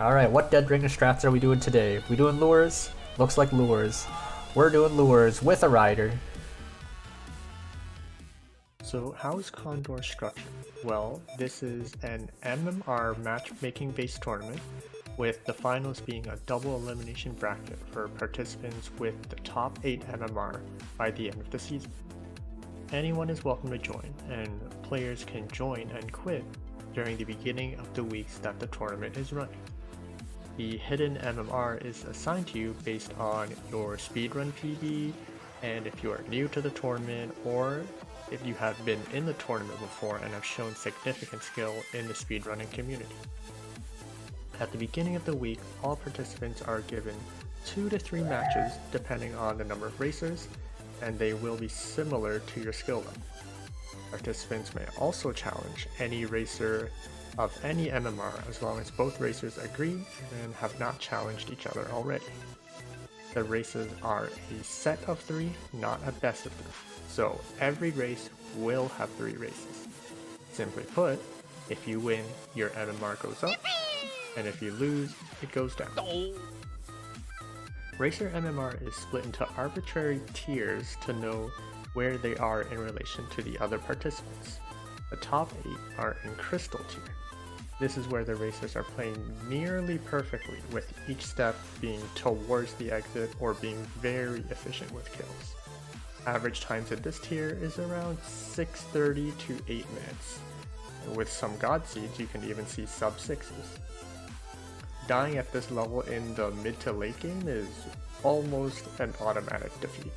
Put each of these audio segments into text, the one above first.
Alright, what dead ringer strats are we doing today? We doing lures? Looks like lures. We're doing lures with a rider. So how is CoNDOR structured? Well, this is an MMR matchmaking based tournament with the finals being a double elimination bracket for participants with the top 8 MMR by the end of the season. Anyone is welcome to join, and players can join and quit during the beginning of the weeks that the tournament is running. The hidden MMR is assigned to you based on your speedrun PB, and if you are new to the tournament, or if you have been in the tournament before and have shown significant skill in the speedrunning community. At the beginning of the week, all participants are given 2 to 3 matches depending on the number of racers, and they will be similar to your skill level. Participants may also challenge any racer of any MMR as long as both racers agree and have not challenged each other already. The races are a set of 3, not a best of 3, so every race will have 3 races. Simply put, if you win, your MMR goes up, and if you lose, it goes down. Racer MMR is split into arbitrary tiers to know where they are in relation to the other participants. The top 8 are in Crystal tier. This is where the racers are playing nearly perfectly, with each step being towards the exit or being very efficient with kills. Average times at this tier is around 6:30 to 8 minutes. And with some god seeds, you can even see sub 6s. Dying at this level in the mid to late game is almost an automatic defeat.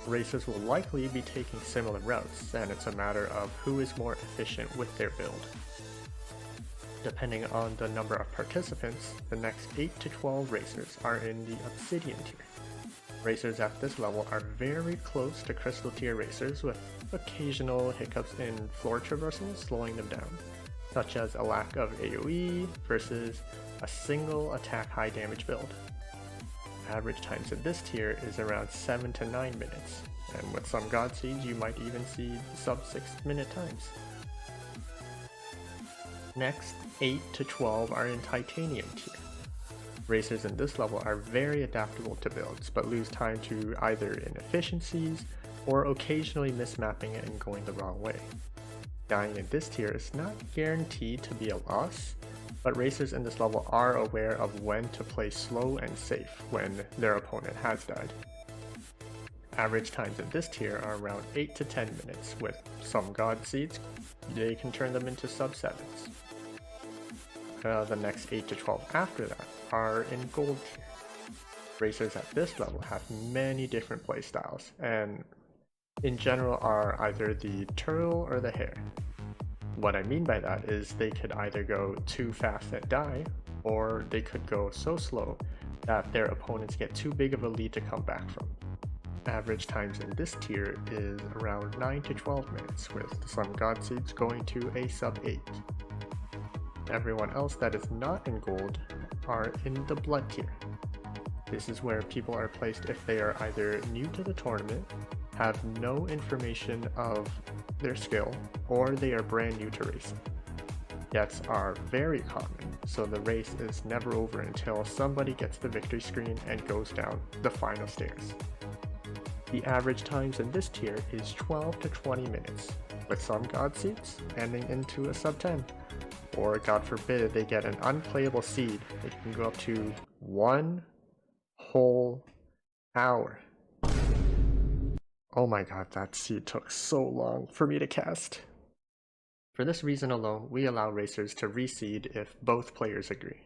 Racers will likely be taking similar routes, and it's a matter of who is more efficient with their build. Depending on the number of participants, the next 8 to 12 racers are in the Obsidian tier. Racers at this level are very close to Crystal tier racers, with occasional hiccups in floor traversal slowing them down, such as a lack of AoE versus a single attack high damage build. Average times in this tier is around 7 to 9 minutes, and with some god seeds you might even see sub 6 minute times. Next, 8 to 12 are in Titanium tier. Racers in this level are very adaptable to builds, but lose time to either inefficiencies or occasionally mismapping it and going the wrong way. Dying in this tier is not guaranteed to be a loss, but racers in this level are aware of when to play slow and safe when their opponent has died. Average times in this tier are around 8 to 10 minutes, with some god seeds, they can turn them into sub 7s. The next 8 to 12 after that are in gold tier. Racers at this level have many different playstyles, and in general are either the turtle or the hare. What I mean by that is they could either go too fast and die, or they could go so slow that their opponents get too big of a lead to come back from. Average times in this tier is around 9 to 12 minutes, with some god seeds going to a sub 8. Everyone else that is not in gold are in the blood tier. This is where people are placed if they are either new to the tournament, have no information of their skill, or they are brand new to racing. Deaths are very common, so the race is never over until somebody gets the victory screen and goes down the final stairs. The average times in this tier is 12 to 20 minutes, with some god seeds ending into a sub 10. Or god forbid they get an unplayable seed, it can go up to 1 whole hour. Oh my god, that seed took so long for me to cast. For this reason alone, we allow racers to reseed if both players agree.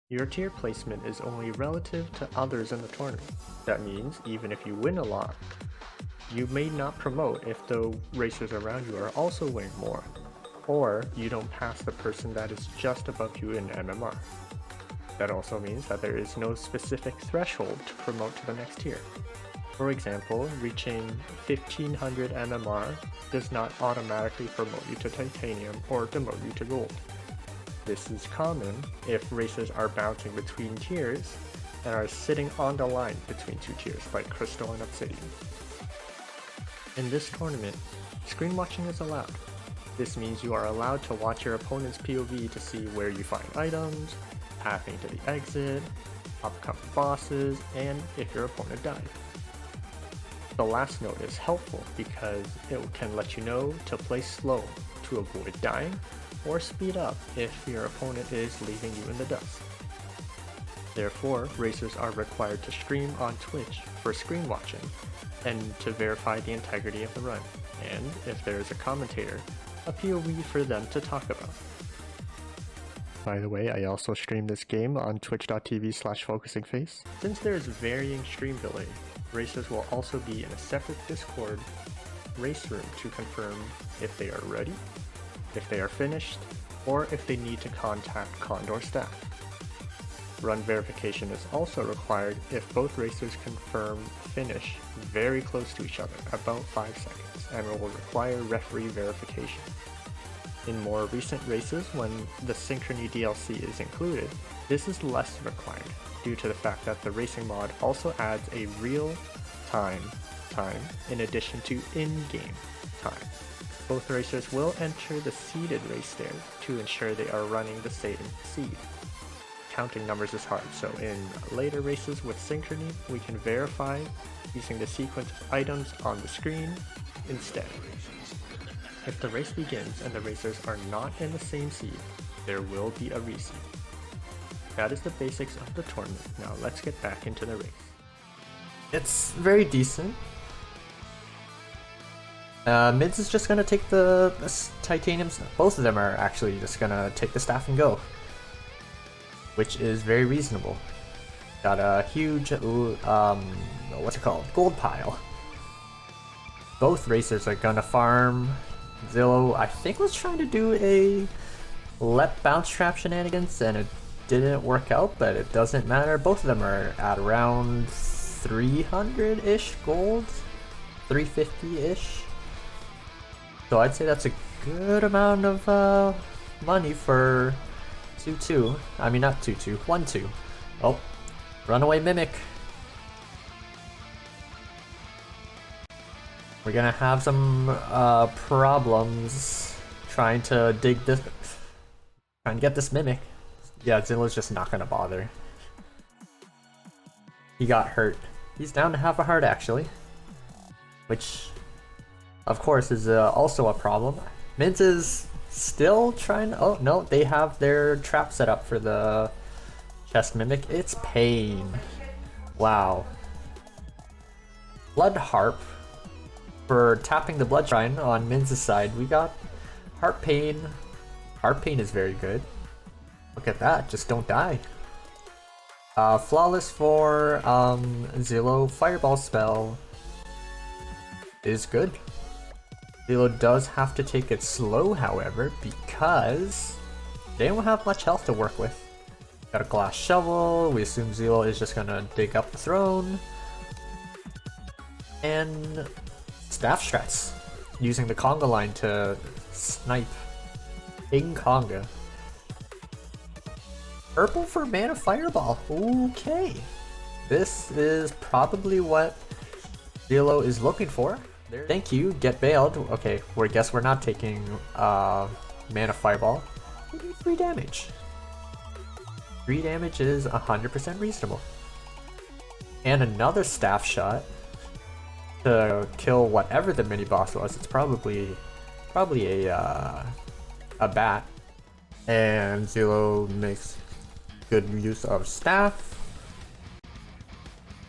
Your tier placement is only relative to others in the tournament. That means even if you win a lot, you may not promote if the racers around you are also winning more, or you don't pass the person that is just above you in MMR. That also means that there is no specific threshold to promote to the next tier. For example, reaching 1500 MMR does not automatically promote you to Titanium or demote you to Gold. This is common if racers are bouncing between tiers and are sitting on the line between 2 tiers like Crystal and Obsidian. In this tournament, screen watching is allowed. This means you are allowed to watch your opponent's POV to see where you find items, pathing to the exit, upcoming bosses, and if your opponent died. The last note is helpful because it can let you know to play slow to avoid dying, or speed up if your opponent is leaving you in the dust. Therefore, racers are required to stream on Twitch for screen watching and to verify the integrity of the run, and if there is a commentator, a POV for them to talk about. By the way, I also stream this game on twitch.tv/focusingface. Since there is varying stream delay, racers will also be in a separate Discord race room to confirm if they are ready, if they are finished, or if they need to contact CoNDOR staff. Run verification is also required if both racers confirm finish very close to each other, about 5 seconds, and will require referee verification. In more recent races, when the Synchrony DLC is included, this is less required due to the fact that the racing mod also adds a real-time time in addition to in-game time. Both racers will enter the seeded race there to ensure they are running the same seed. Counting numbers is hard, so in later races with Synchrony, we can verify using the sequence of items on the screen instead. If the race begins and the racers are not in the same seed, there will be a reseed. That is the basics of the tournament. Now let's get back into the race. It's very decent. Minhs is just gonna take the titanium. Both of them are actually just gonna take the staff and go, which is very reasonable. Got a huge, what's it called? Gold pile. Both racers are gonna farm. Zelllooo, I think, was trying to do a let bounce trap shenanigans and it didn't work out, but it doesn't matter. Both of them are at around 300-ish gold, 350-ish. So I'd say that's a good amount of money for 2-2. I mean, not 2-2, 1-2. Oh, runaway mimic. We're gonna have some problems trying to dig this, trying to get this mimic. Yeah, Zelloo's just not gonna bother. He got hurt. He's down to half a heart actually, which of course is also a problem. Minhs is still trying to, oh no, they have their trap set up for the chest mimic. It's pain. Wow. Blood harp. For tapping the blood shrine on Minhs' side, we got heart pain. Heart pain is very good. Look at that, just don't die. Flawless for Zelllooo. Fireball spell is good. Zelllooo does have to take it slow, however, because they don't have much health to work with. Got a glass shovel. We assume Zelllooo is just gonna dig up the throne. And staff strats, using the conga line to snipe King Conga. Purple for mana fireball. Okay, this is probably what Zelllooo is looking for. There. Thank you, get bailed. Okay, we guess we're not taking mana fireball. We do 3 damage. 3 damage is 100% reasonable. And another staff shot to kill whatever the mini boss was. It's probably a bat. And Zelllooo makes good use of staff.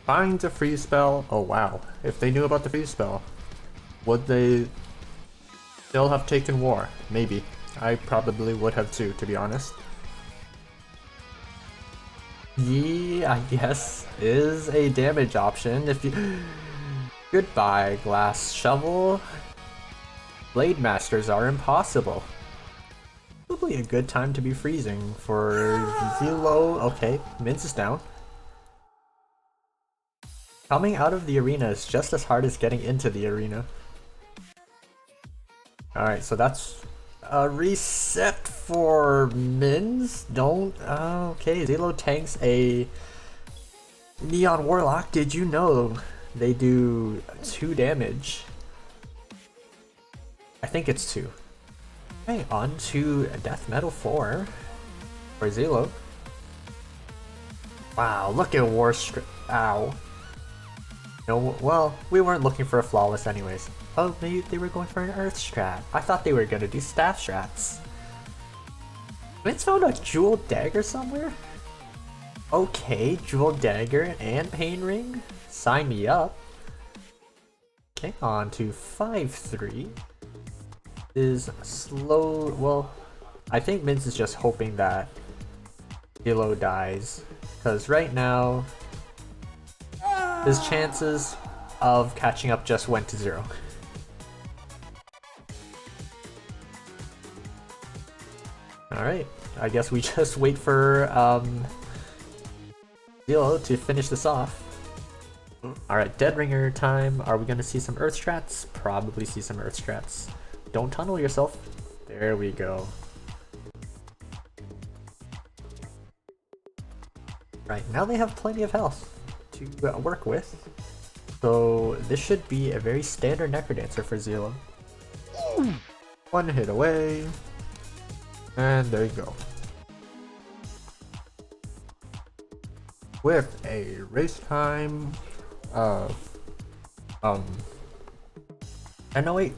Finds a freeze spell. Oh wow! If they knew about the freeze spell, would they still have taken war? Maybe. I probably would have too, to be honest. Yeah, I guess is a damage option if you. Goodbye, glass shovel. Blade masters are impossible. Probably a good time to be freezing for Zelllooo. Okay, Minhs is down. Coming out of the arena is just as hard as getting into the arena. Alright, so that's a reset for Minhs. Don't. Okay, Zelllooo tanks a Neon Warlock. Did you know they do 2 damage? I think it's 2. Okay, on to Death Metal 4 for Zelllooo. Wow, look at Ow. No, well, we weren't looking for a flawless anyways. Oh, maybe they were going for an Earth strat. I thought they were gonna do staff strats. Vince found a Jewel Dagger somewhere? Okay, Jewel Dagger and Pain Ring? Sign me up. Okay, on to 5-3. Is slow, well, I think Minhs is just hoping that Zelllooo dies. Because right now, his chances of catching up just went to 0. Alright, I guess we just wait for Zelllooo to finish this off. Alright, Dead Ringer time. Are we going to see some Earth strats? Probably see some Earth strats. Don't tunnel yourself. There we go. Right, now they have plenty of health to work with. So this should be a very standard Necrodancer for Zelllooo. One hit away. And there you go. With a race time of 10:08.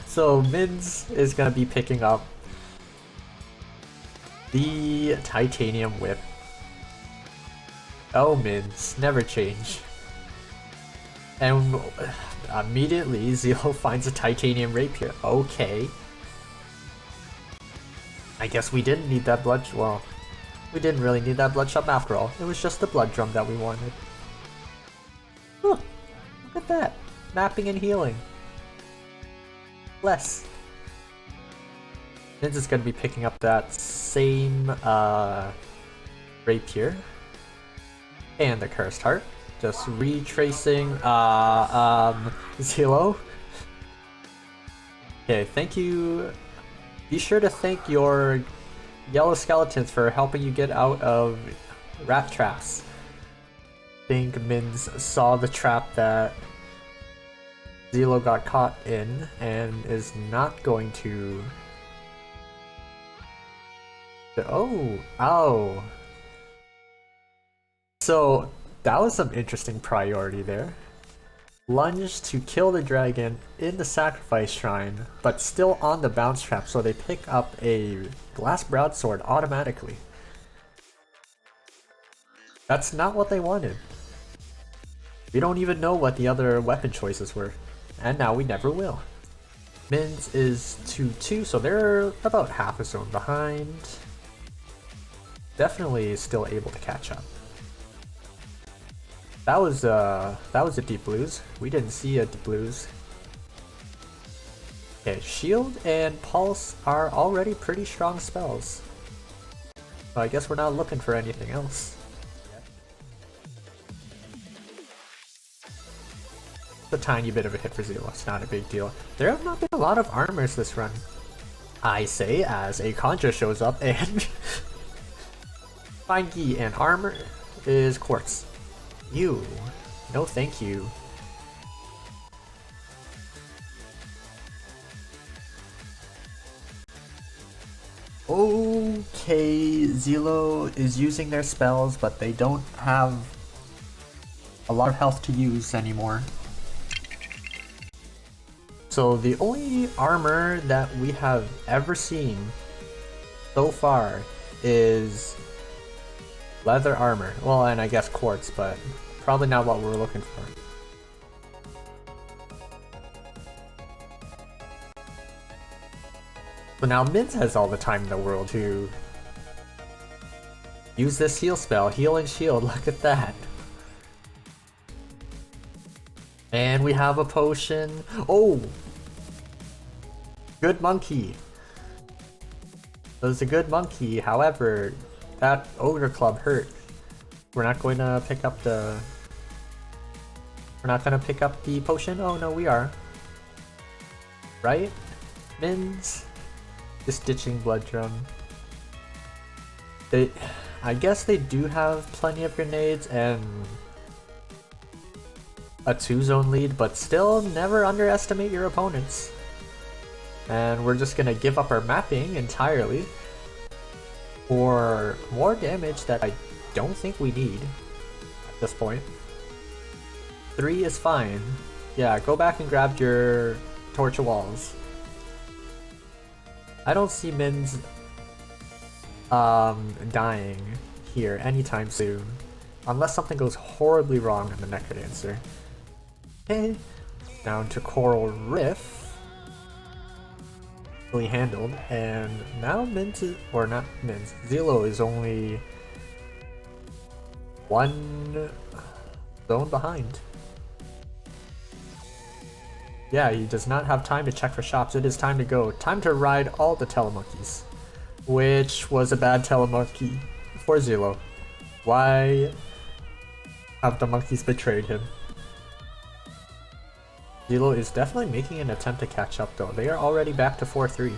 So Minhs is gonna be picking up the Titanium Whip. Oh, Minhs, never change. And immediately Zelllooo finds a Titanium Rapier. Okay. I guess we didn't need that blood. Well, we didn't really need that blood shop after all. It was just the blood drum that we wanted. Huh, look at that. Mapping and healing. Less. Minhs is going to be picking up that same rapier. And the Cursed Heart. Just retracing Zelllooo. Okay, thank you. Be sure to thank your yellow skeletons for helping you get out of rat traps. I think Minhs saw the trap that Zelllooo got caught in and is not going to... Oh. So that was some interesting priority there. Lunge to kill the dragon in the sacrifice shrine, but still on the bounce trap, so they pick up a glass broadsword automatically. That's not what they wanted. We don't even know what the other weapon choices were, and now we never will. Minhs is 2-2, so they're about half a zone behind. Definitely still able to catch up. That was a deep lose. We didn't see a deep lose. Okay, Shield and Pulse are already pretty strong spells. So I guess we're not looking for anything else. It's a tiny bit of a hit for Zelllooo, it's not a big deal. There have not been a lot of armors this run. I say as a Conjure shows up and Fine Gi and armor is Quartz. You. No thank you. Okay, Zelllooo is using their spells, but they don't have a lot of health to use anymore. So the only armor that we have ever seen so far is leather armor. Well, and I guess quartz, but probably not what we're looking for. So now Minhs has all the time in the world to use this heal spell. Heal and shield, look at that. And we have a potion. Oh! Good monkey. That was a good monkey, however, that Ogre Club hurt. We're not going to pick up the... We're not going to pick up the potion? Oh no, we are. Right? Minhs? Just ditching Blood Drum. I guess they do have plenty of grenades, and a 2-zone lead, but still never underestimate your opponents. And we're just gonna give up our mapping entirely for more damage that I don't think we need at this point. 3 is fine. Yeah, go back and grab your torch of walls. I don't see Minhs dying here anytime soon, unless something goes horribly wrong in the Necrodancer. Okay, down to Coral Riff. Really handled, and now Zelllooo is only 1 zone behind. Yeah, he does not have time to check for shops. It is time to go. Time to ride all the telemonkeys. Which was a bad telemonkey for Zelllooo. Why have the monkeys betrayed him? Zelllooo is definitely making an attempt to catch up though. They are already back to 4-3.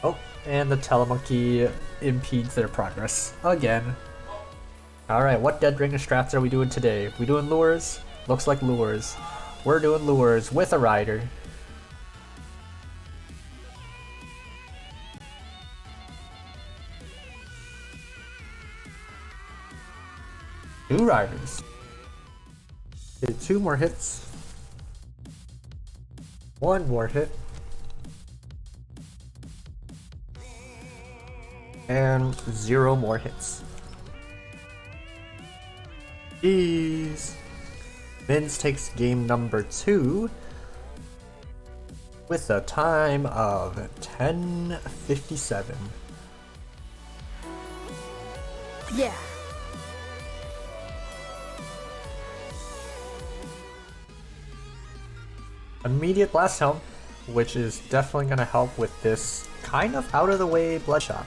Oh, and the telemonkey impedes their progress again. Alright, what Dead Ringer strats are we doing today? We doing lures? Looks like lures. We're doing lures with a rider. Two riders. Okay, 2 more hits. 1 more hit. And 0 more hits. Jeez. Minhs takes game number 2 with a time of 10:57. Yeah. Immediate Blast Helm, which is definitely going to help with this kind of out of the way Bloodshot.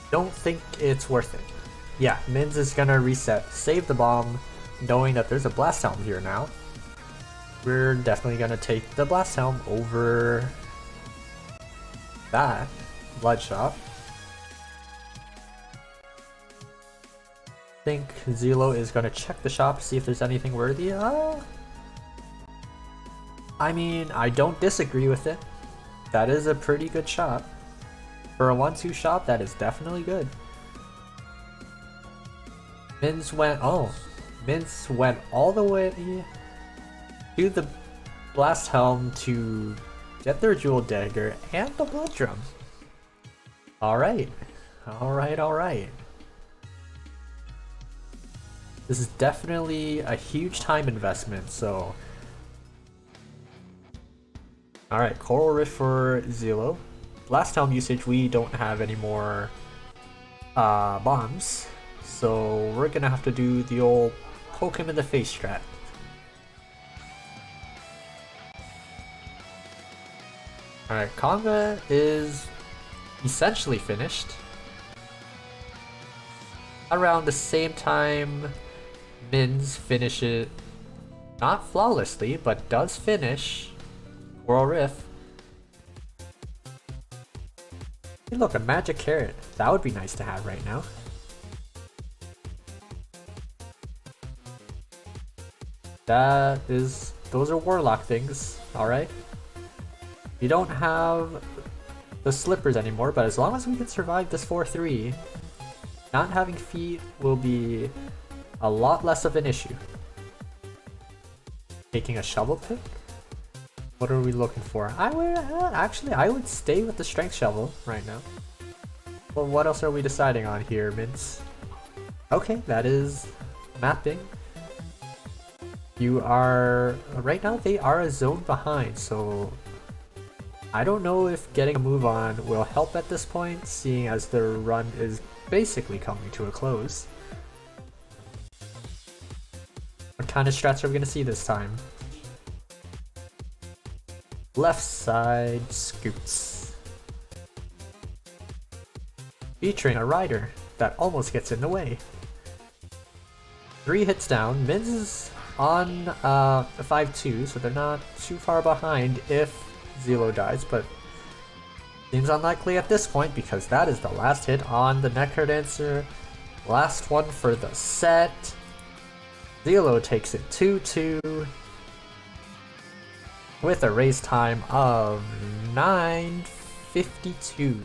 Don't think it's worth it. Yeah, Minhs is gonna reset, save the bomb, knowing that there's a Blast Helm here now. We're definitely gonna take the Blast Helm over that Bloodshot. I think Zelllooo is gonna check the shop, see if there's anything worthy. I mean, I don't disagree with it. That is a pretty good shop. For a 1-2 shop, that is definitely good. Minhs went all the way to the Blast Helm to get their Jewel Dagger and the Blood Drum. Alright. Alright. This is definitely a huge time investment, so... Alright, Coral Rift for Zelllooo. Blast Helm usage, we don't have any more bombs. So we're gonna have to do the old poke him in the face strat. Alright, combat is essentially finished. Around the same time Minhs finish it, not flawlessly, but does finish Coral Rift. Hey look, a magic carrot. That would be nice to have right now. Those are warlock things, alright? You don't have the slippers anymore, but as long as we can survive this 4-3, not having feet will be a lot less of an issue. Taking a shovel pick? What are we looking for? I would stay with the strength shovel right now. Well, what else are we deciding on here, Minhs? Okay, that is mapping. You are... Right now they are a zone behind, so... I don't know if getting a move on will help at this point, seeing as their run is basically coming to a close. What kind of strats are we going to see this time? Left side scoots. Featuring a rider that almost gets in the way. 3 hits down. Minhs is on 5-2, so they're not too far behind if Zelllooo dies, but seems unlikely at this point because that is the last hit on the Necrodancer Last one for the set. Zelllooo takes it 2-2 with a race time of 9:52.